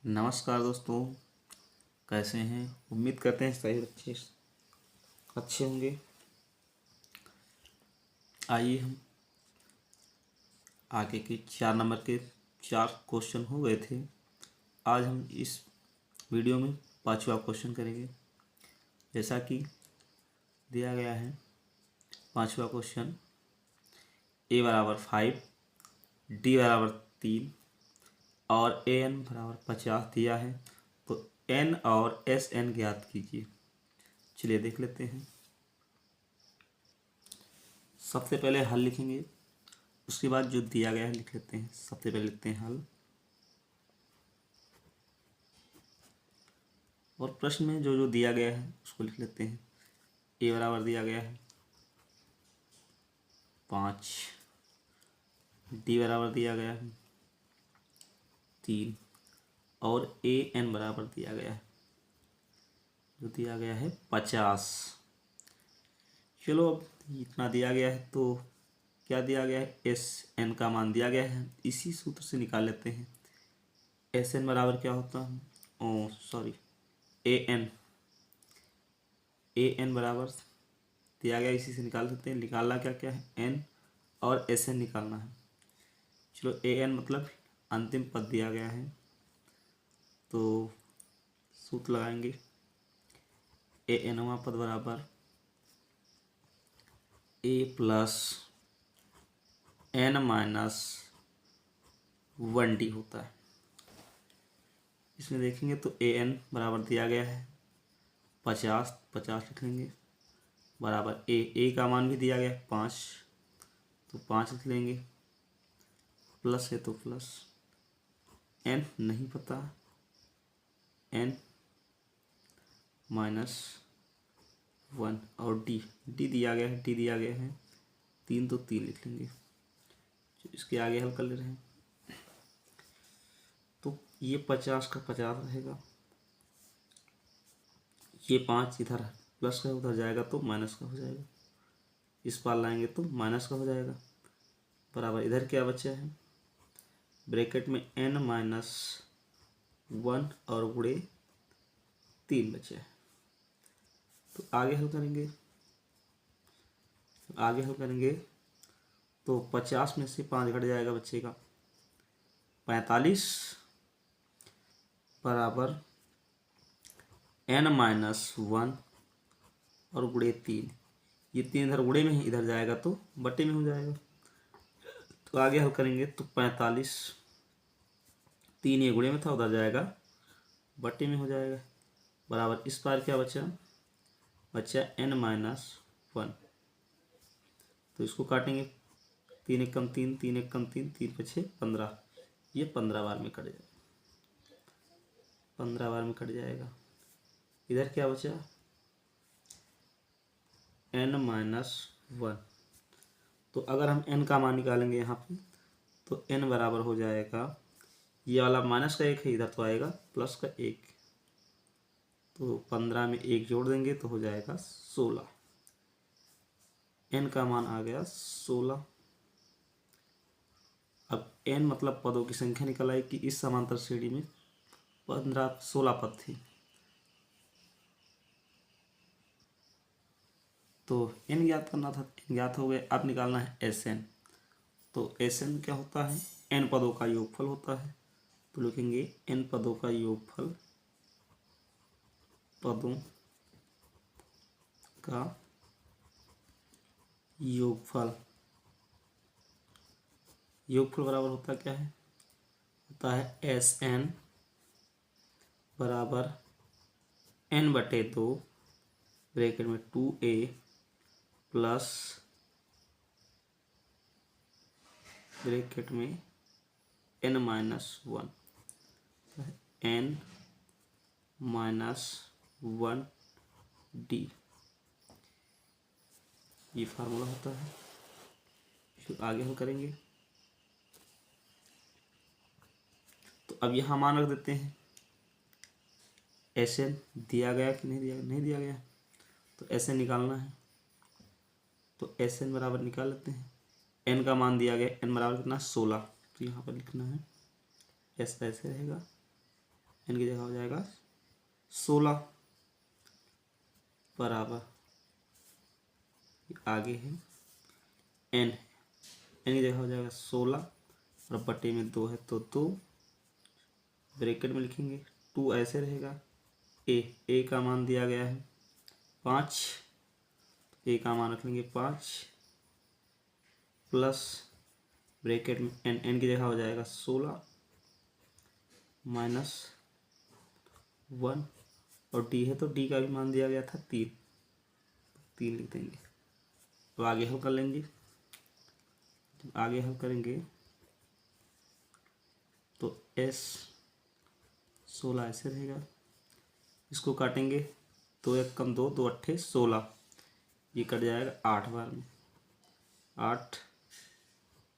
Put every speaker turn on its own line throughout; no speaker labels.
नमस्कार दोस्तों, कैसे हैं। उम्मीद करते हैं सही अच्छे होंगे। आइए हम आगे के 4 नंबर के 4 क्वेश्चन हो गए थे। आज हम इस वीडियो में 5वां क्वेश्चन करेंगे। जैसा कि दिया गया है 5वां क्वेश्चन, a बराबर 5, d बराबर 3 और an बराबर 50 दिया है, तो n और sn ज्ञात कीजिए। चलिए देख लेते हैं। सबसे पहले हल लिखेंगे, उसके बाद जो दिया गया है लिख लेते हैं। सबसे पहले लिखते हैं हल, और प्रश्न में जो जो दिया गया है उसको लिख लेते हैं। a बराबर दिया गया है 5, d बराबर दिया गया है 3 और an बराबर दिया गया है, जो दिया गया है 50। चलो अब इतना दिया गया है तो क्या दिया गया है, एस एन का मान दिया गया है, इसी सूत्र से निकाल लेते हैं। एस एन बराबर क्या होता है, ए एन बराबर दिया गया, इसी से निकाल सकते हैं। निकालना क्या क्या है, एन और एस एन निकालना है। चलो ए एन मतलब अंतिम पद दिया गया है, तो सूत्र लगाएंगे। ए एनवा पद बराबर ए प्लस एन माइनस 1d होता है। इसमें देखेंगे तो ए एन बराबर दिया गया है 50 लिख लेंगे, बराबर ए का मान भी दिया गया है 5, तो 5 लिख लेंगे, प्लस है तो प्लस, एन नहीं पता, एन माइनस 1 और डी दिया गया है 3, तो 3 लिख लेंगे। इसके आगे हल कर ले रहे हैं, तो ये 50 का 50 रहेगा, ये 5 इधर प्लस का उधर जाएगा तो माइनस का हो जाएगा, इस पार लाएंगे तो माइनस का हो जाएगा, बराबर इधर क्या बचा है, ब्रैकेट में n माइनस 1 और गुणे 3 बचे हैं। तो आगे हल करेंगे तो 50 में से 5 घट जाएगा, बचेगा 45 बराबर n माइनस 1 और गुणे 3, ये 3 इधर गुणे में ही इधर जाएगा तो बटे में हो जाएगा। तो आगे हल करेंगे तो 45, 3 ये गुणे में था उधर जाएगा बटे में हो जाएगा, बराबर इस पार क्या बचा n माइनस 1, तो इसको काटेंगे, 3 एकम 3, 3 एकम 3, 3 पछे 15, ये 15 बार में कट जाएगा, 15 बार में कट जाएगा। इधर क्या बचा n माइनस 1, तो अगर हम n का मान निकालेंगे यहाँ पे तो n बराबर हो जाएगा, ये वाला माइनस का 1 है, इधर तो आएगा प्लस का 1, तो 15 में 1 जोड़ देंगे तो हो जाएगा 16, n का मान आ गया 16। अब n मतलब पदों की संख्या निकल आई कि इस समांतर श्रेणी में 16 पद थे, तो n ज्ञात करना था, n ज्ञात हो गए। अब निकालना है एस एन, तो एस एन क्या होता है, n पदों का योगफल होता है, तो लिखेंगे n पदों का योगफल, पदों का योगफल बराबर होता क्या है, होता है एस एन बराबर n/2 ब्रैकेट में 2a प्लस ब्रैकेट में n minus 1, n minus 1d, ये फार्मूला होता है। फिर आगे हम करेंगे, तो अब यहाँ मान रख देते हैं, एस एन दिया गया कि नहीं दिया गया, तो एस एन निकालना है, तो एस एन बराबर निकाल लेते हैं। एन का मान दिया गया, एन बराबर कितना 16, तो यहाँ पर लिखना है एस ऐसे रहेगा, एन की जगह हो जाएगा 16 बराबर आगे है एन की जगह हो जाएगा 16 और बटे में 2 है तो 2 ब्रैकेट में लिखेंगे 2 ऐसे रहेगा। ए का मान दिया गया है 5, ए का मान रख लेंगे 5 प्लस ब्रैकेट में एन की जगह हो जाएगा 16 माइनस 1 और डी है तो डी का भी मान दिया गया था 3 लिख देंगे। तो आगे हल कर लेंगे। आगे हल करेंगे तो एस 16 ऐसे रहेगा। इसको काटेंगे 2 1 कम 2 2 8 16 ये कट जाएगा 8 बार में 8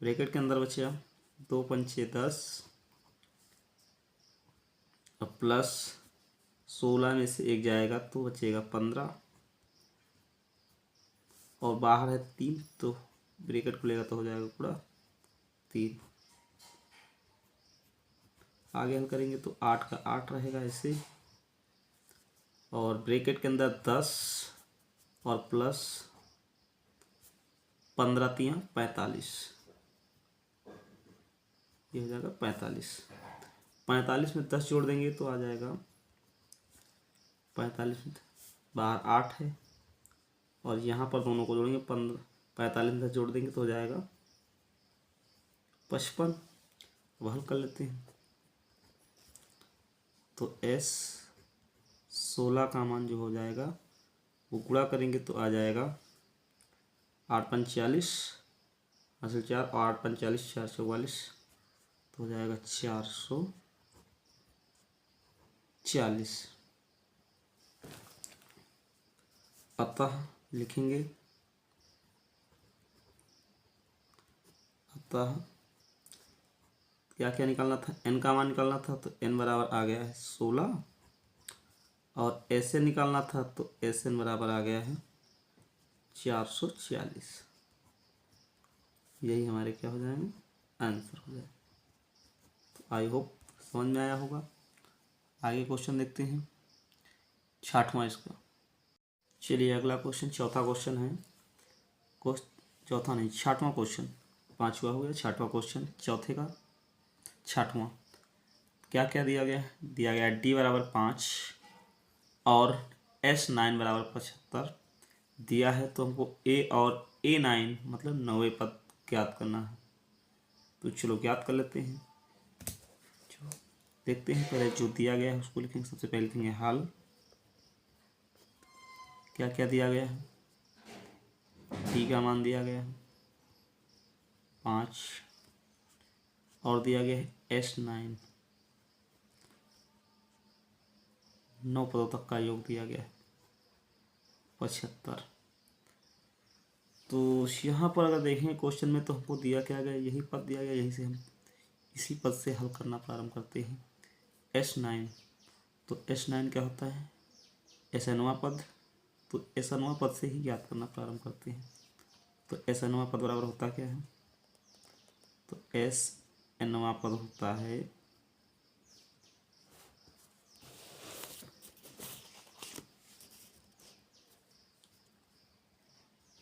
ब्रैकेट के अंदर बचेगा 2 पंचे 10 और प्लस 16 में से 1 जाएगा तो बचेगा 15 और बाहर है 3 तो ब्रैकेट खुलेगा तो हो जाएगा पूरा 3। आगे हल करेंगे तो 8 का 8 रहेगा ऐसे और ब्रैकेट के अंदर 10 और प्लस 15 3 45 ये हो जाएगा 45 में 10 जोड़ देंगे तो आ जाएगा 45 में बाहर 8 है और यहाँ पर दोनों को जोड़ेंगे 45 में 10 जोड़ देंगे तो हो जाएगा 55। वह हल कर लेते हैं तो एस 16 का मान जो हो जाएगा वो गुणा करेंगे तो आ जाएगा 8 5 40 हासिल 4 और 8 5 40 4 44 तो हो जाएगा 440। अतः लिखेंगे अतः क्या क्या निकालना था एन का मान निकालना था तो एन बराबर आ गया है 16 और एस एन निकालना था तो एस एन बराबर आ गया है 440। यही हमारे क्या हो जाएंगे आंसर हो जाए। तो आई होप समझ में आया होगा। आगे क्वेश्चन देखते हैं 6वां इसका। चलिए अगला क्वेश्चन चौथा क्वेश्चन है। चौथा नहीं 6वां क्वेश्चन, 5वां हो गया 6वां क्वेश्चन, चौथे का 6वां। क्या क्या दिया गया है? दिया गया डी बराबर 5 और S9 बराबर 75 दिया है। तो हमको ए और A9 मतलब 9वें पद ज्ञात करना है। तो चलो ज्ञात कर लेते हैं। देखते हैं पहले जो दिया गया है उसको लिखेंगे। सबसे पहले लिखेंगे हल। क्या क्या दिया गया है? डी का मान दिया गया है 5 और दिया गया है S9 9 पदों तक का योग दिया गया है 75। तो यहाँ पर अगर देखें क्वेश्चन में तो हमको दिया क्या गया, यही पद दिया गया, यहीं से हम इसी पद से हल करना प्रारंभ करते हैं। S9 तो S9 क्या होता है? SNवां पद। तो SNवां पद से ही ज्ञात करना प्रारंभ करते हैं। तो SNवां पद बराबर होता क्या है? तो SNवां पद होता है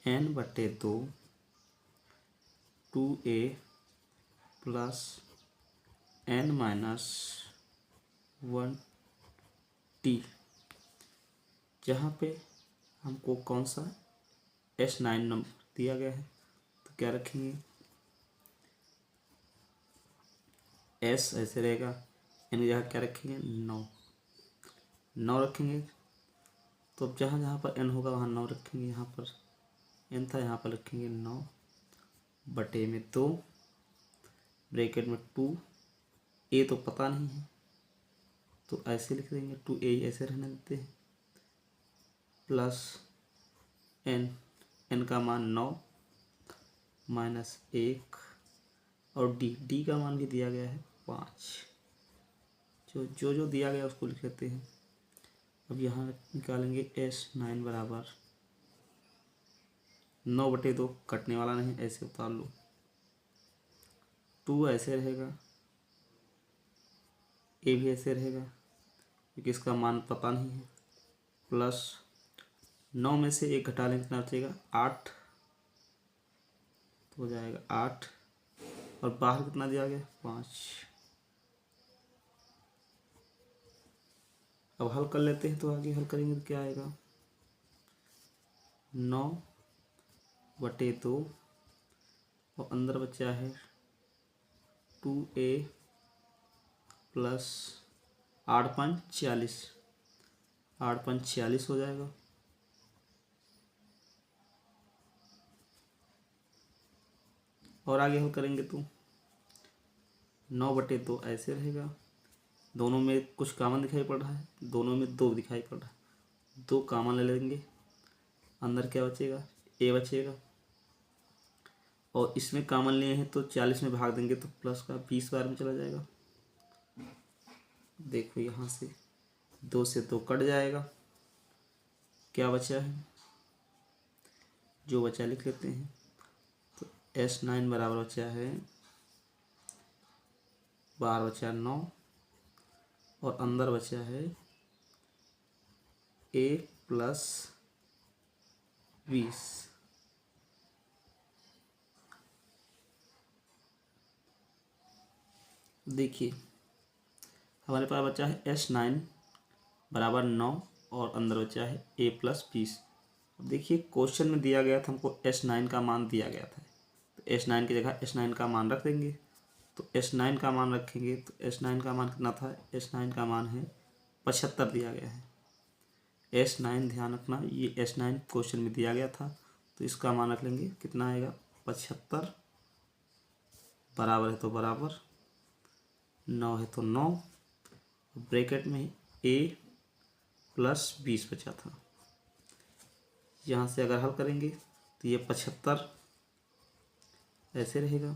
n/2 2a प्लस n-1t, जहाँ पे हमको कौन सा S9 नंबर दिया गया है। तो क्या रखेंगे? S ऐसे रहेगा, n की जगह क्या रखेंगे? 9 रखेंगे। तो अब जहाँ जहाँ पर n होगा वहाँ 9 रखेंगे। यहाँ पर n था, यहाँ पर रखेंगे 9 बटे में 2 ब्रैकेट में 2 ए तो पता नहीं है तो ऐसे लिख देंगे 2a ऐसे रहने देते हैं प्लस n का मान 9 माइनस 1 और डी का मान भी दिया गया है 5। जो दिया गया उसको लिख लेते हैं। अब यहाँ निकालेंगे S9 बराबर 9/2 कटने वाला नहीं, ऐसे उतार लो। 2 ऐसे रहेगा, ए भी ऐसे रहेगा क्योंकि इसका मान पता नहीं है। प्लस 9 में से 1 घटा लें कितना बचेगा 8, तो हो जाएगा 8 और बाहर कितना दिया गया 5। अब हल कर लेते हैं, तो आगे हल करेंगे तो क्या आएगा 9/2 और अंदर बचा है 2a प्लस 8×5 = 8×5 हो जाएगा। और आगे हल करेंगे तो 9/2 ऐसे रहेगा। दोनों में कुछ कॉमन दिखाई पड़ रहा है, दोनों में 2 दिखाई पड़ रहा है, 2 कॉमन ले लेंगे। अंदर क्या बचेगा a बचेगा और इसमें कॉमन लिए हैं तो 40 में भाग देंगे तो प्लस का 20 बार में चला जाएगा। देखो यहाँ से 2 से 2 कट जाएगा, क्या बचा है जो बचा लिख लेते हैं। तो S9 बराबर बचा है 12/9 और अंदर बचा है a + 20। देखिए हमारे पास बचा है S9 बराबर 9 और अंदर बचा है a + 20। अब देखिए क्वेश्चन में दिया गया था, हमको S9 का मान दिया गया था, तो S9 की जगह S9 का मान रख देंगे। तो S9 का मान रखेंगे तो S9 का मान कितना था, S9 का मान है 75 दिया गया है। S9 ध्यान रखना, ये S9 क्वेश्चन में दिया गया था, तो इसका मान रख लेंगे कितना आएगा 75, बराबर है तो बराबर, 9 है तो 9, ब्रैकेट में a + 20 बचा था। यहाँ से अगर हल करेंगे तो ये 75 ऐसे रहेगा,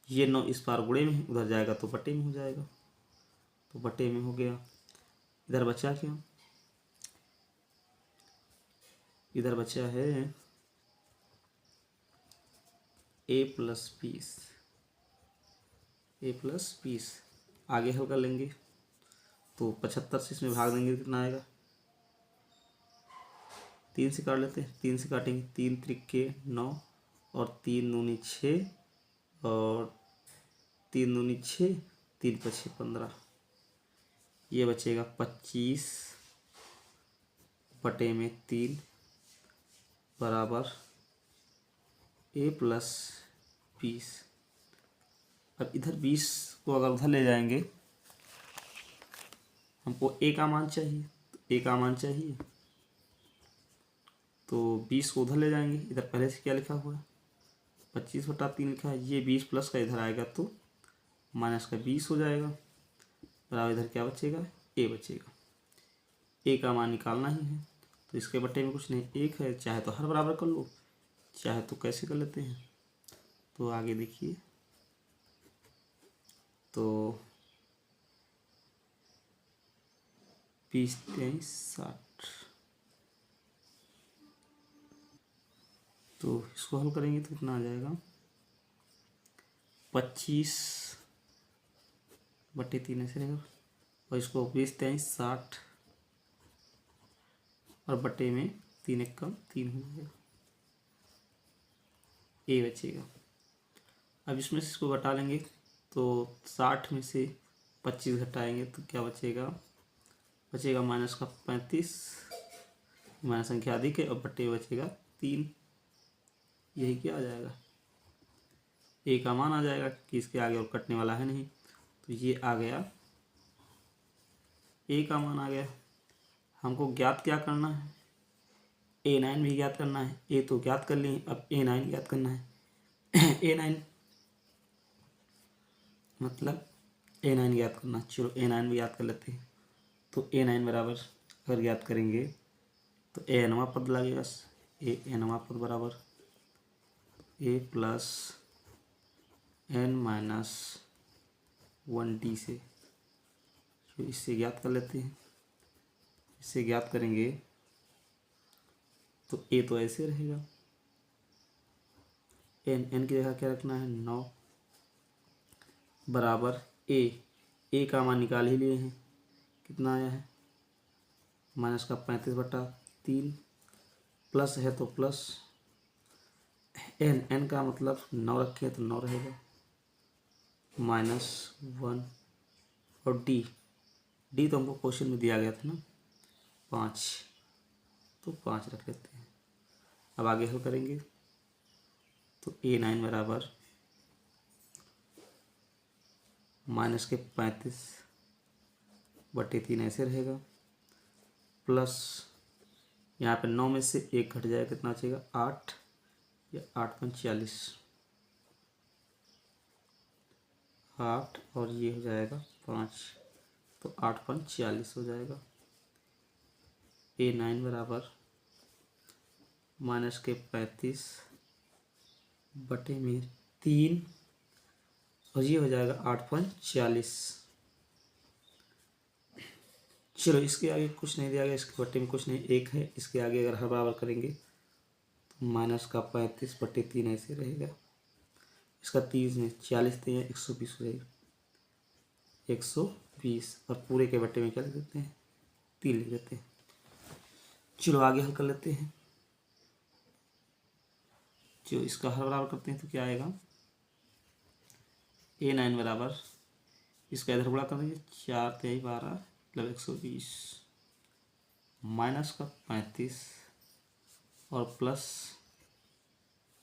ये 9 इस पार गुणे में उधर जाएगा तो बटे में हो जाएगा, तो बटे में हो गया। इधर बचा क्या, इधर बचा है a + 20। आगे हल कर लेंगे तो 75 से इसमें भाग देंगे कितना आएगा, 3 से काट लेते हैं, 3 से काटेंगे 3 त्रिके 9 और 3 दूनी 6 और 3 दूनी 6, 3 × 6 15। ये बचेगा 25/3 बराबर a + 20। अब इधर 20 को अगर उधर ले जाएंगे, हमको a का मान चाहिए, तो a का मान चाहिए तो 20 को उधर ले जाएंगे। इधर पहले से क्या लिखा हुआ है 25/3 लिखा है, ये 20 प्लस का इधर आएगा तो माइनस का 20 हो जाएगा, बराबर इधर क्या बचेगा a बचेगा। a का मान निकालना ही है, तो इसके बट्टे में कुछ नहीं, 1 है, चाहे तो हर बराबर कर लो, चाहे तो कैसे कर लेते हैं। तो आगे देखिए, तो 20 23 60, तो इसको हल करेंगे तो कितना आ जाएगा 25/3 ऐसे रहेगा, और इसको 20 23 60 और बटे में 3 × 3 हो जाएगा, a बचेगा। अब इसमें से इसको घटा लेंगे तो 60 में से 25 घटाएंगे तो क्या बचेगा, बचेगा माइनस का 35, माइनस संख्या अधिक है, और बटे बचेगा 3। यही क्या आ जाएगा a का मान आ जाएगा कि इसके आगे और कटने वाला है नहीं, तो ये आ गया a का मान आ गया। हमको ज्ञात क्या करना है, a9 भी ज्ञात करना है, a तो ज्ञात कर लिए, अब a9 ज्ञात करना है। a9 मतलब a9 ज्ञात करना, चलो a9 भी ज्ञात कर लेते हैं। तो a9 बराबर अगर ज्ञात करेंगे तो a9वां पद लगेगा, a9वां पद बराबर a + n - 1d से, तो इससे ज्ञात कर लेते हैं। इससे ज्ञात करेंगे तो a तो ऐसे रहेगा, n की जगह क्या रखना है 9 बराबर a का मान निकाल ही लिए हैं, कितना आया है माइनस का 35/3 प्लस है तो प्लस एन का मतलब 9 रखे तो 9 रहेगा -1 और डी तो हमको क्वेश्चन में दिया गया था ना 5 तो 5 रख लेते हैं। अब आगे हल करेंगे तो A9 बराबर माइनस के 35/3 ऐसे रहेगा प्लस यहाँ पे 9 में से 1 घट जाएगा कितना बचेगा 8 या 8×40 8 और ये हो जाएगा 5 तो 8×40 हो जाएगा। A9 बराबर माइनस के 35/3 और ये हो जाएगा 8×40। चलो इसके आगे कुछ नहीं दिया गया, इसके बट्टे में कुछ नहीं, 1 है। इसके आगे अगर हर बराबर करेंगे तो माइनस का 35/3 ऐसे रहेगा। इसका 30 में 40 थे 120 हो जाएगा 120 और पूरे के बट्टे में क्या लिख देते हैं 3 लिख देते हैं। चलो आगे हल कर लेते हैं। जो इसका हर बराबर करते हैं तो क्या आएगा A9 बराबर इसका इधर गुणा कर देंगे 4 × 12 मतलब 120 माइनस का 35 और प्लस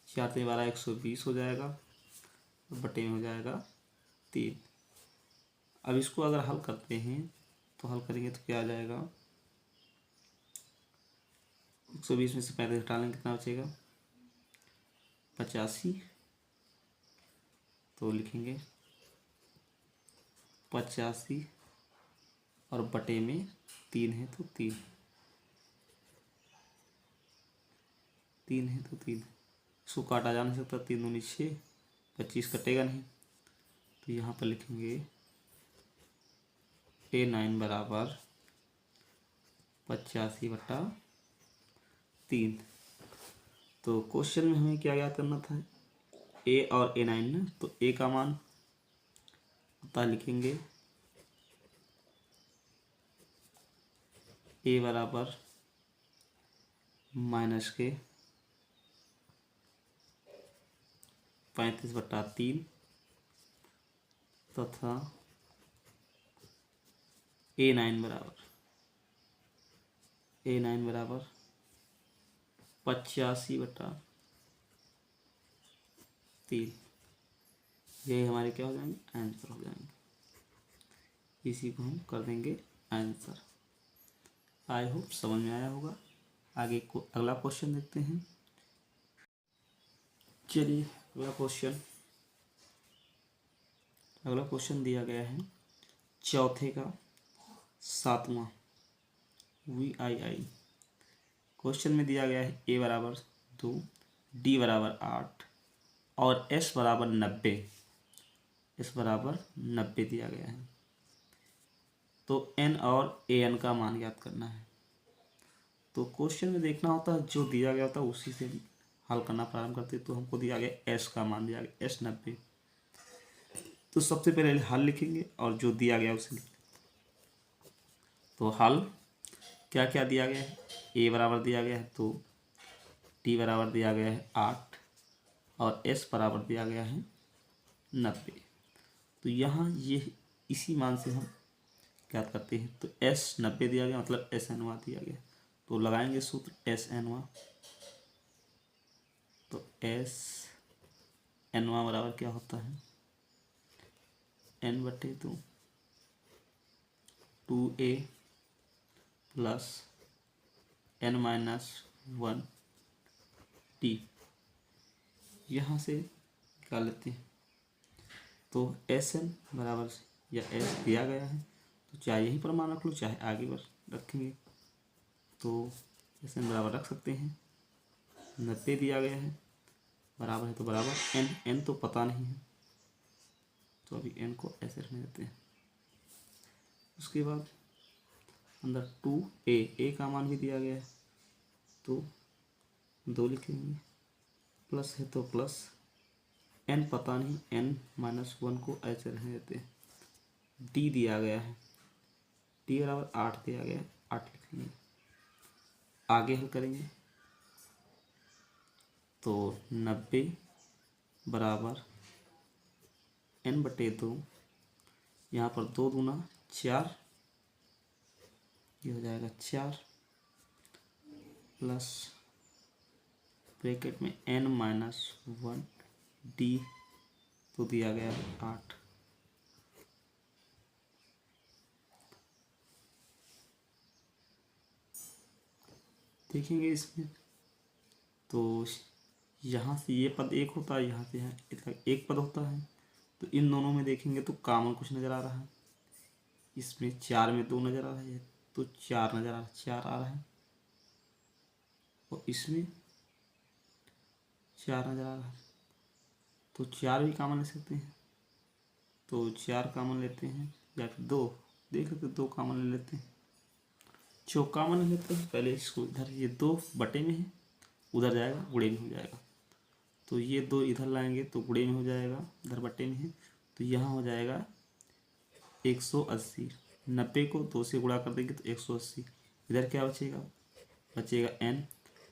4 × 12 120 हो जाएगा और बटे में हो जाएगा 3। अब इसको अगर हल करते हैं तो हल करेंगे तो क्या आ जाएगा 120 में से 35 हटा लेंगे कितना बचेगा 85 तो लिखेंगे 85 और बटे में 3 है तो 3 है तो 3 इसको काटा जा नहीं सकता 3 दूनी 6 25 कटेगा नहीं तो यहाँ पर लिखेंगे A9 बराबर 85/3। तो क्वेश्चन में हमें क्या याद करना था A और A9 ना, तो A का मान पता लिखेंगे A बराबर माइनस के 35/3 तथा A9 बराबर 85/3। ये हमारे क्या हो जाएंगे आंसर हो जाएंगे। इसी को हम कर देंगे आंसर। आई होप समझ में आया होगा। आगे को अगला क्वेश्चन देखते हैं। चलिए अगला क्वेश्चन दिया गया है चौथे का 7वां VII। क्वेश्चन में दिया गया है A बराबर 2 D बराबर 8 और S बराबर 90 दिया गया है। तो N और AN का मान याद करना है। तो क्वेश्चन में देखना होता है जो दिया गया होता है उसी से हल करना प्रारंभ करते। तो हमको दिया गया S का मान दिया गया S 90। तो सबसे पहले हल लिखेंगे और जो दिया गया उसे लिखेंगे। तो हल क्या क्या दिया गया है A बराबर दिया गया है तो D बराबर दिया गया है 8 और S बराबर दिया गया है 90। तो यहाँ ये इसी मान से हम क्या करते हैं तो S 90 दिया गया मतलब S N दिया गया तो लगाएंगे सूत्र S N। तो S N बराबर क्या होता है N/2 2A plus N-1 T। यहाँ से निकाल लेते हैं तो SN बराबर या S दिया गया है तो चाहे यही प्रमाण रख लो चाहे आगे बढ़ रखेंगे तो SN बराबर रख सकते हैं। 90 दिया गया है बराबर है तो बराबर N तो पता नहीं है तो अभी N को ऐसे रखने देते हैं। उसके बाद अंदर 2A का मान भी दिया गया है तो 2 लिखेंगे प्लस है तो प्लस N पता नहीं N-1 को ऐसे रहने देते हैं। D दिया गया है D बराबर 8 दिया गया है 8 लिखेंगे आगे हल करेंगे तो 90 बराबर n/2, यहाँ पर 2 दूना 4, ये हो जाएगा 4 प्लस ब्रैकेट में n-1 d, तो दिया गया 8। देखेंगे इसमें तो यहाँ से ये पद एक होता है, यहाँ से यहाँ एक पद होता है, तो इन दोनों में देखेंगे तो कॉमन कुछ नज़र आ रहा है। इसमें 4 में 2 नज़र आ रहा है, तो 4 नज़र आ रहा है, 4 आ रहा है, और इसमें 4 नज़र आ रहा है, तो 4 भी कॉमन ले सकते हैं, तो 4 कॉमन लेते हैं, या फिर 2 देख लेते, 2 कॉमन ले लेते हैं, 4 कॉमन ले लेते हैं। पहले इसको इधर, ये 2 बटे में है, उधर जाएगा गुणे में हो जाएगा, तो ये 2 इधर लाएंगे तो गुणे में हो जाएगा, इधर बटे में है, तो यहाँ हो जाएगा 180। 90 को 2 से गुणा कर देंगे तो 180। इधर क्या बचेगा, बचेगा n,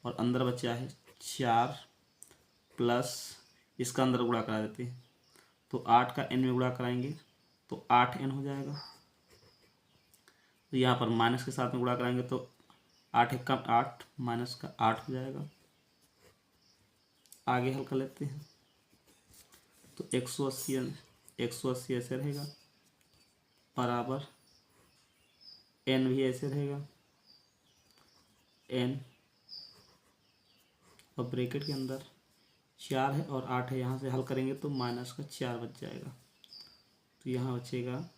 और अंदर बचा है 4 प्लस इसका अंदर गुणा करा देते हैं, तो 8 का n में गुणा कराएंगे तो 8n हो जाएगा। तो यहाँ पर माइनस के साथ में गुणा कराएंगे तो 8 एक कम 8, माइनस का 8 हो जाएगा। आगे हल कर लेते हैं तो 180 ऐसे रहेगा, बराबर n भी ऐसे रहेगा, n और ब्रैकेट के अंदर 4 है और 8 है, यहाँ से हल करेंगे तो माइनस का 4 बच जाएगा, तो यहाँ बचेगा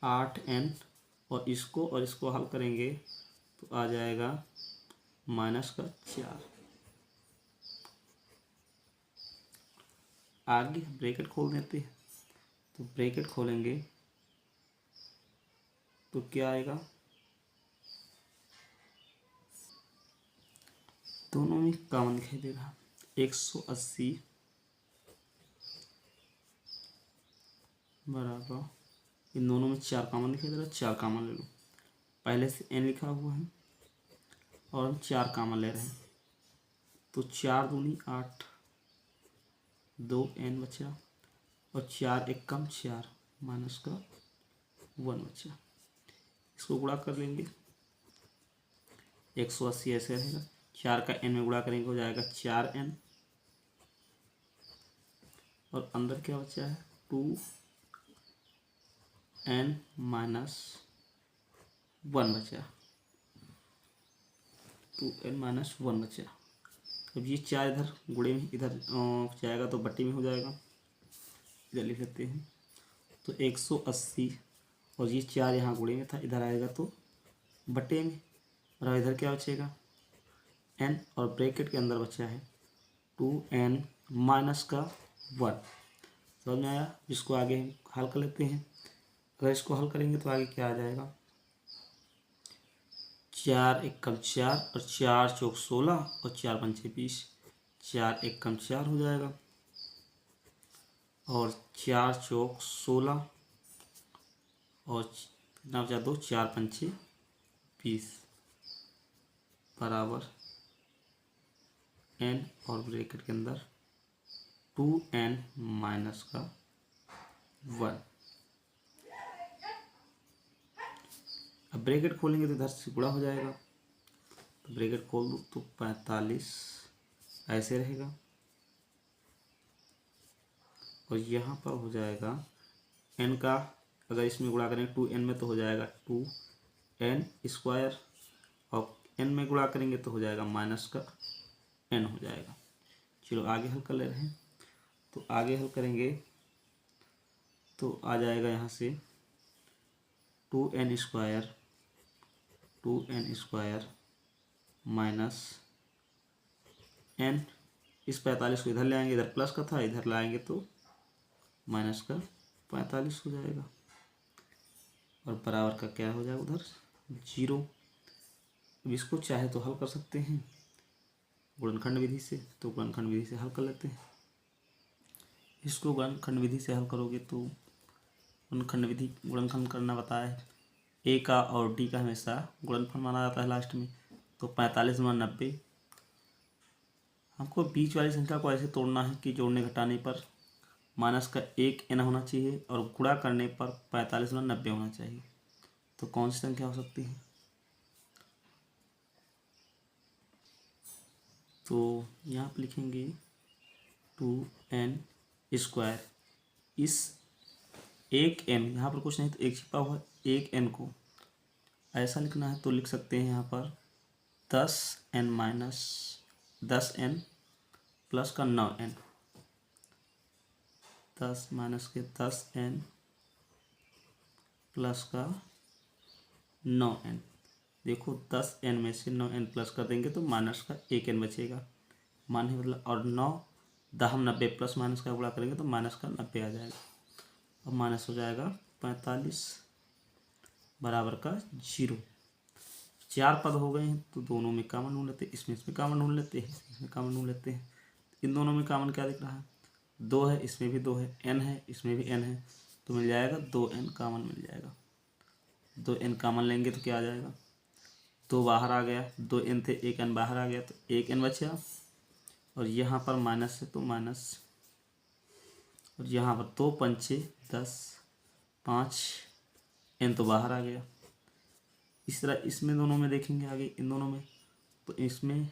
8n, और इसको हल करेंगे तो आ जाएगा माइनस का 4। आगे ब्रैकेट खोल देते हैं, तो ब्रैकेट खोलेंगे तो क्या आएगा, दोनों में कॉमन दिखाई दे रहा, 180 बराबर, इन दोनों में 4 कॉमन दिखाई दे रहा, 4 कॉमन ले लो, पहले से n लिखा हुआ है और हम 4 कॉमन ले रहे हैं, तो 4 दूनी 8, 2n बचा, और 4 एक कम 4, माइनस का 1 बचा। इसको गुणा कर लेंगे, 180 ऐसे रहेगा, 4 का n में गुणा करेंगे हो जाएगा 4n, और अंदर क्या बचा है 2n माइनस 1 बचा, 2n माइनस 1 बचा। अब ये 4 इधर गुणे में इधर जाएगा तो बट्टी में हो जाएगा, इधर लिख लेते हैं, तो 180, और ये 4 यहाँ गुणे में था, इधर आएगा तो बटे में, और इधर क्या बचेगा n, और ब्रैकेट के अंदर बचा है 2n माइनस का 1। समझ में आया। इसको आगे हल कर लेते हैं, अगर इसको हल करेंगे तो आगे क्या आ जाएगा, 4 एक कम 4, और 4 चौक 16, और 4 पंचे 20, 4 एक कम 4 हो जाएगा, और 4 चौक 16, और कितना बचा 2, 4 पंचे 20 बराबर n, और ब्रैकेट के अंदर 2n माइनस का 1। अब ब्रैकेट खोलेंगे तो इधर से गुणा हो जाएगा, तो ब्रैकेट खोल दो तो 45 ऐसे रहेगा, और यहाँ पर हो जाएगा n का, अगर इसमें गुणा करेंगे 2n में तो हो जाएगा 2n स्क्वायर, और n में गुणा करेंगे तो हो जाएगा माइनस का n हो जाएगा। चलो आगे हल कर ले रहे हैं, तो आगे हल करेंगे तो आ जाएगा यहाँ से 2n स्क्वायर माइनस n, इस 45 को इधर ले आएंगे, इधर प्लस का था, इधर लाएंगे तो माइनस का 45 हो जाएगा, और बराबर का क्या हो जाएगा उधर 0। अब इसको चाहे तो हल कर सकते हैं गुणनखंड विधि से, तो गुणनखंड विधि से हल कर लेते हैं। इसको गुणनखंड विधि से हल करोगे तो गुणनखंड करना बताया है, a का और d का हमेशा गुणनफल माना जाता है लास्ट में, तो 45 में 90। हमको बीच वाली संख्या को ऐसे तोड़ना है कि जोड़ने घटाने पर माइनस का 1 n होना चाहिए और गुणा करने पर 45 में 90 होना चाहिए। तो कौन सी संख्या हो सकती है? तो यहाँ पर लिखेंगे 2n स्क्वायर। इस 1n यहाँ पर कुछ नहीं तो एक छिपा हुआ 1n को ऐसा लिखना है तो लिख सकते हैं यहाँ पर 10n माइनस 10n प्लस का 9n। 10 माइनस के 10n प्लस का 9n। देखो 10n में से 9n प्लस कर देंगे तो माइनस का 1n बचेगा। मान ही मतलब और 9 दहम 90 प्लस माइनस का गुणा करेंगे तो माइनस का 90 आ जाएगा। अब माइनस हो जाएगा 45 बराबर का 0। 4 पद हो गए हैं तो दोनों में कॉमन ढूंढ लेते हैं। इसमें कॉमन ढूंढ लेते हैं, इसमें कॉमन ढूंढ लेते हैं। इन दोनों में कॉमन क्या दिख रहा है? 2 है, इसमें भी 2 है, n है, इसमें भी n है, तो मिल जाएगा 2n कॉमन मिल जाएगा। 2n कॉमन लेंगे तो क्या आ जाएगा? 2 बाहर आ गया, 2n थे, 1n बाहर आ गया तो 1n बचा। और यहाँ पर माइनस है तो माइनस, और यहाँ पर 2 पंचे 10, 5 n तो बाहर आ गया। इस तरह इसमें दोनों में देखेंगे आगे इन दोनों में तो इसमें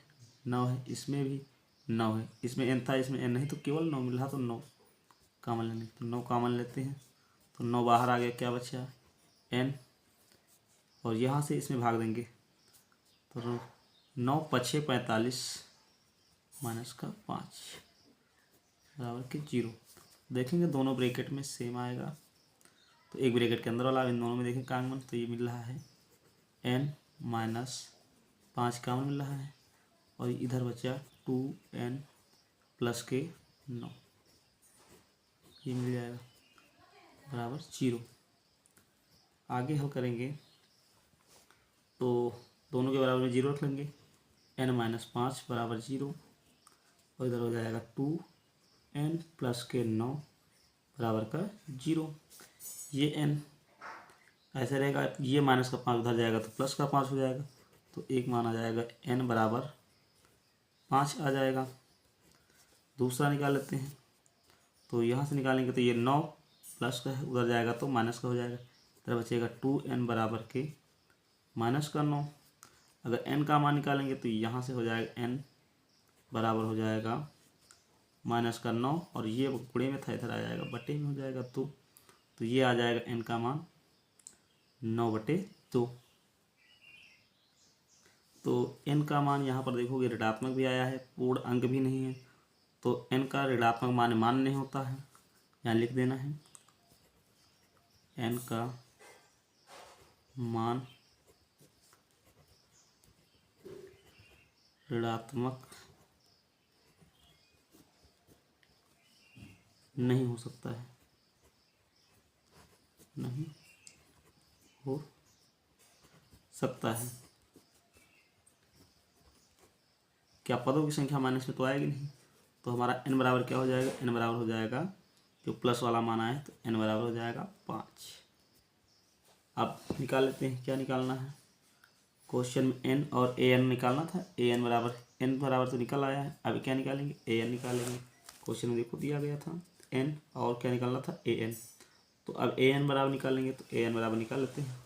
9 है, इसमें भी 9 है, इसमें n था, इसमें n नहीं तो केवल 9 मिल रहा तो 9 कॉमन लेंगे तो 9 कॉमन लेते हैं तो 9 बाहर आ गया, क्या बचा? n। और यहाँ से इसमें भाग देंगे तो 9 पछे 45 माइनस का 5 बराबर के 0। देखेंगे दोनों ब्रैकेट में सेम आएगा तो एक ब्रैकेट के अंदर वाला इन दोनों में देखें कॉमन तो ये मिल रहा है n माइनस 5 कॉमन मिल रहा है और इधर बचा 2n प्लस के 9, ये मिल जाएगा बराबर 0। आगे हल करेंगे तो दोनों के बराबर में 0 रख लेंगे, n माइनस 5 बराबर 0 और इधर हो जाएगा 2n प्लस के 9 बराबर का 0। ये n ऐसे रहेगा, ये माइनस का 5 उधर जाएगा तो प्लस का 5 हो जाएगा तो एक माना जाएगा n बराबर 5 आ जाएगा। दूसरा निकाल लेते हैं तो यहाँ से निकालेंगे तो ये 9 प्लस का है, उधर जाएगा तो माइनस का हो जाएगा। इधर बचेगा 2n बराबर के माइनस का 9। अगर n का मान निकालेंगे तो यहाँ से हो जाएगा n बराबर हो जाएगा माइनस का 9 और ये गुणे में था, इधर आ जाएगा बटे में हो जाएगा तो ये आ जाएगा n का मान 9/2। तो n का मान यहाँ पर देखोगे ऋणात्मक भी आया है, पूर्ण अंक भी नहीं है, तो n का ऋणात्मक मान मान्य नहीं होता है, यहाँ लिख देना है n का मान ऋणात्मक नहीं हो सकता है, नहीं हो सकता है। क्या पदों की संख्या माइनस में तो आएगी नहीं, तो हमारा n बराबर क्या हो जाएगा? n बराबर हो जाएगा जो प्लस वाला मान आए तो n बराबर हो जाएगा 5। अब निकाल लेते हैं, क्या निकालना है? क्वेश्चन में n और an निकालना था, an बराबर n बराबर तो निकल आया है, अभी क्या निकालेंगे? an निकालेंगे। क्वेश्चन में देखो दिया गया था n और क्या निकालना था? an। तो अब an बराबर निकालेंगे तो an बराबर निकाल लेते हैं।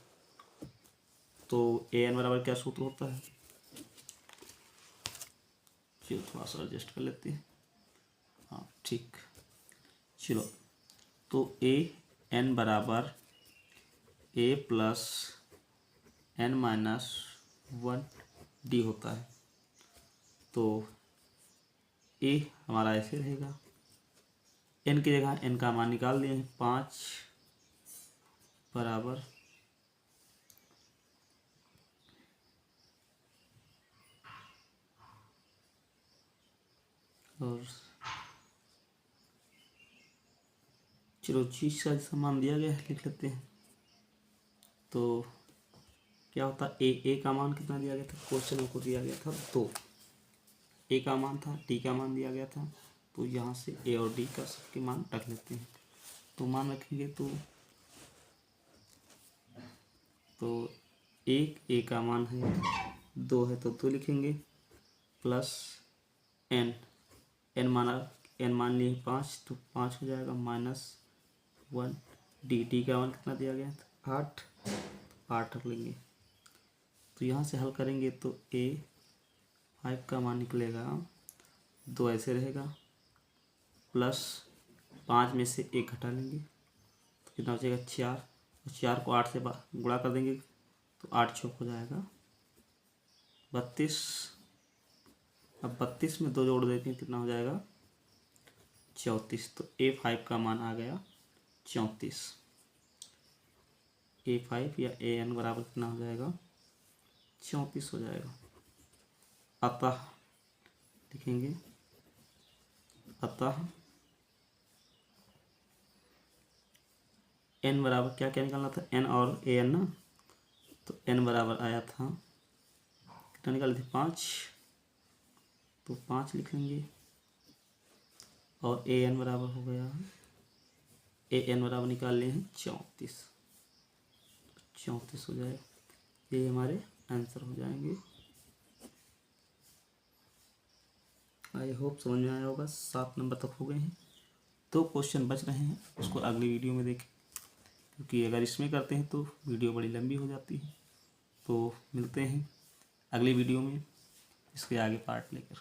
तो an बराबर क्या सूत्र होता है? चलो थोड़ा सा एडजस्ट कर लेते हैं, हाँ ठीक। चलो तो an बराबर a plus n minus 1d होता है। तो a हमारा ऐसे रहेगा, n की जगह n का मान निकाल दिए हैं 5 बराबर और चलो चीज का सामान दिया गया है लिख लेते हैं। तो क्या होता है ए का मान कितना दिया गया था? क्वेश्चन को दिया गया था 2, ए का मान था, डी का मान दिया गया था, तो यहाँ से ए और डी का सबके मान रख लेते हैं। तो मान रखेंगे तो एक ए का मान है 2 है तो 2 लिखेंगे प्लस n, n मान लिए 5 तो 5 हो जाएगा -1 dt का मान कितना दिया गया था 8 रख लेंगे। तो यहाँ से हल करेंगे तो a5 का मान निकलेगा 2 ऐसे रहेगा प्लस 5 में से 1 घटा लेंगे तो कितना बचेगा 4, और 4 को 8 से गुणा कर देंगे तो 8 चौक हो जाएगा 32। अब 32 में 2 जोड़ देते हैं कितना हो जाएगा 34। तो a5 का मान आ गया 34। a5 या an बराबर कितना हो जाएगा 34 हो जाएगा। अतः लिखेंगे अतः n बराबर क्या क्या निकालना था n और an ना, तो n बराबर आया था कितना निकाले थे 5, तो 5 लिख लेंगे और an बराबर हो गया an बराबर निकाल लिए हैं 34 हो जाएगा। ये हमारे आंसर हो जाएंगे। आई होप समझ में आया होगा। 7 नंबर तक हो गए हैं, 2 क्वेश्चन बच रहे हैं, उसको अगली वीडियो में देखें क्योंकि अगर इसमें करते हैं तो वीडियो बड़ी लंबी हो जाती है। तो मिलते हैं अगली वीडियो में इसके आगे पार्ट लेकर।